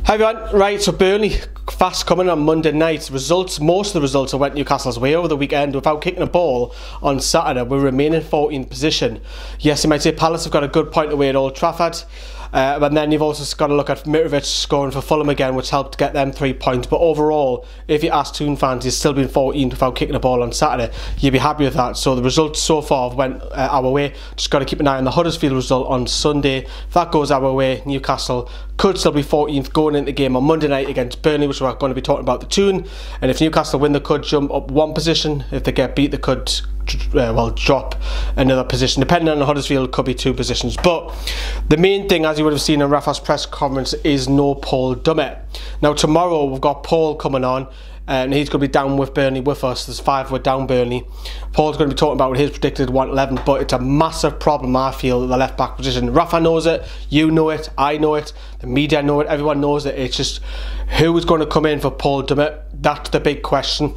Hi everyone, right, so Burnley fast coming on Monday night. Most of the results went Newcastle's way over the weekend without kicking a ball on Saturday. We remain in 14th position. Yes, you might say Palace have got a good point away at Old Trafford. But then you've also got to look at Mitrovic scoring for Fulham again, which helped get them 3 points. But overall, if you ask Toon fans, he's still been 14th without kicking a ball on Saturday. You'd be happy with that. So the results so far went our way. Just got to keep an eye on the Huddersfield result on Sunday. If that goes our way, Newcastle could still be 14th going into the game on Monday night against Burnley, which we're going to be talking about the Toon. And if Newcastle win, they could jump up one position. If they get beat, they could drop another position. Depending on Huddersfield, it could be 2 positions. But the main thing, as you would have seen in Rafa's press conference, is no Paul Dummett. Now tomorrow we've got Paul coming on, and he's going to be down with Burnley with us. There's 5 with down Burnley. Paul's going to be talking about his predicted 111, but it's a massive problem, I feel, at the left back position. Rafa knows it, you know it, I know it, the media know it, everyone knows it. It's just who is going to come in for Paul Dummett? That's the big question.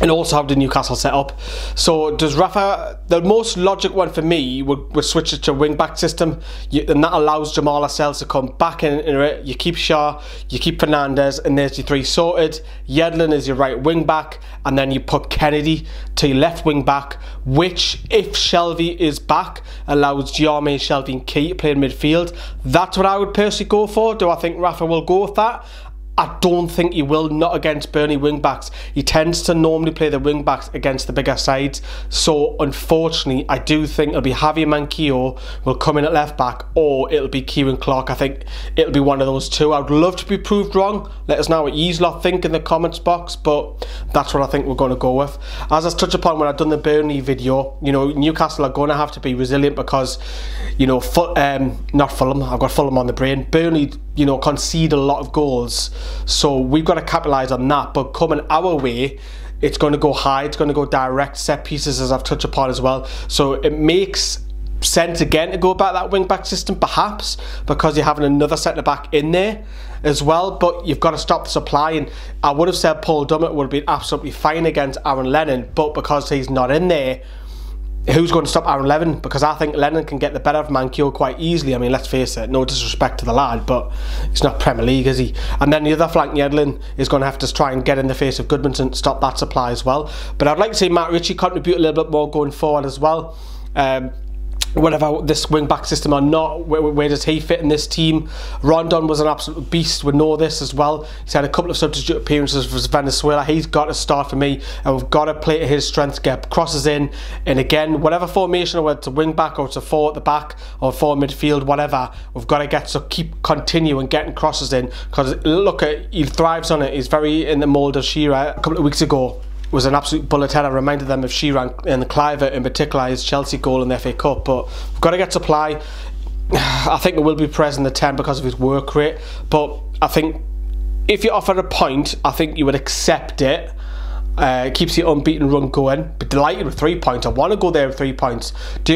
And also how did Newcastle set up. So does Rafa, the most logic one for me would switch it to a wing back system, and that allows Jamal Lascelles to come back in it. You keep Shaw, you keep Fernandez, and there's your 3 sorted. Yedlin is your right wing back, and then you put Kennedy to your left wing back, which, if Shelvey is back, allows Giamé, Shelvey and Key to play in midfield. That's what I would personally go for. Do I think Rafa will go with that? I don't think he will, not against Burnley wing-backs. He tends to normally play the wing-backs against the bigger sides. So, unfortunately, I do think it'll be Javier Manquillo will come in at left-back, or it'll be Kieran Clark. I think it'll be one of those 2. I'd love to be proved wrong. Let us know what you lot think in the comments box, but that's what I think we're going to go with. As I touched upon when I've done the Burnley video, you know, Newcastle are going to have to be resilient because, you know, not Fulham, I've got Fulham on the brain. Burnley, you know, concede a lot of goals. So we've got to capitalise on that, but coming our way, it's going to go high, it's going to go direct, set pieces, as I've touched upon as well. So it makes sense again to go back that wing back system, perhaps because you're having another centre back in there as well, but you've got to stop the supply. And I would have said Paul Dummett would have been absolutely fine against Aaron Lennon, but because he's not in there, who's going to stop Aaron Lennon? Because I think Lennon can get the better of Manquillo quite easily. I mean, let's face it, no disrespect to the lad, but it's not Premier League, is he? And then the other flank, Yedlin, is going to have to try and get in the face of Goodmanson and stop that supply as well. But I'd like to see Matt Ritchie contribute a little bit more going forward as well. Whatever this wing-back system or not, where does he fit in this team? Rondon was an absolute beast, we know this as well. He's had a couple of substitute appearances for Venezuela. He's got to start for me, and we've got to play to his strengths, get crosses in, and again, whatever formation, whether it's a wing-back or it's a 4 at the back or 4 midfield, whatever, we've got to continue getting crosses in, because look, he thrives on it. He's very in the mould of Shearer a couple of weeks ago. Was an absolute bullet header, reminded them of Shearer and Cliver in particular, his Chelsea goal in the FA Cup. But we've got to get supply. I think it will be Perez in the 10 because of his work rate, but I think if you offered a point, I think you would accept it. Keeps the unbeaten run going. Be delighted with 3 points. I want to go there with 3 points.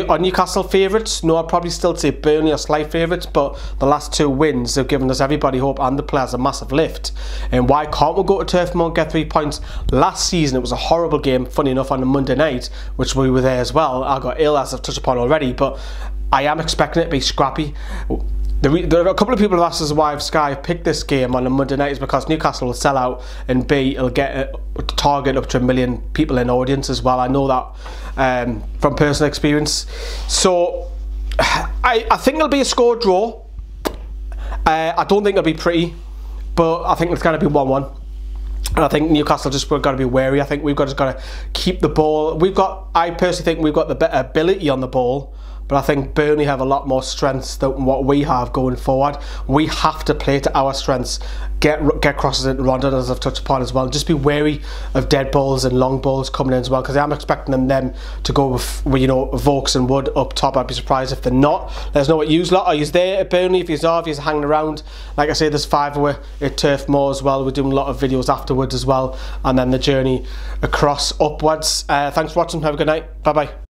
Are Newcastle favourites? No, I'd probably still say Burnley are slight favourites, but the last 2 wins have given us everybody hope and the players a massive lift. And why can't we go to Turf Moor and get 3 points? Last season it was a horrible game, funny enough, on a Monday night, which we were there as well. I got ill, as I've touched upon already, but I am expecting it to be scrappy. There are a couple of people have asked us why Sky picked this game on a Monday night. Is because Newcastle will sell out, and B, it'll get a target up to 1 million people in audience as well. I know that from personal experience. So I think it'll be a score draw. I don't think it'll be pretty, but I think it's going to be 1-1. And I think Newcastle just got to be wary. I think we've just got to keep the ball. I personally think we've got the better ability on the ball, but I think Burnley have a lot more strengths than what we have going forward. We have to play to our strengths, get crosses into Rondon, as I've touched upon as well. Just be wary of dead balls and long balls coming in as well, because I'm expecting them to go with, you know, Vokes and Wood up top. I'd be surprised if they're not. Let us know what you lot. Are you there at Burnley? If you're hanging around, like I say, there's 5 away at Turf Moor as well. We're doing a lot of videos afterwards as well, and then the journey across upwards. Thanks for watching. Have a good night. Bye bye.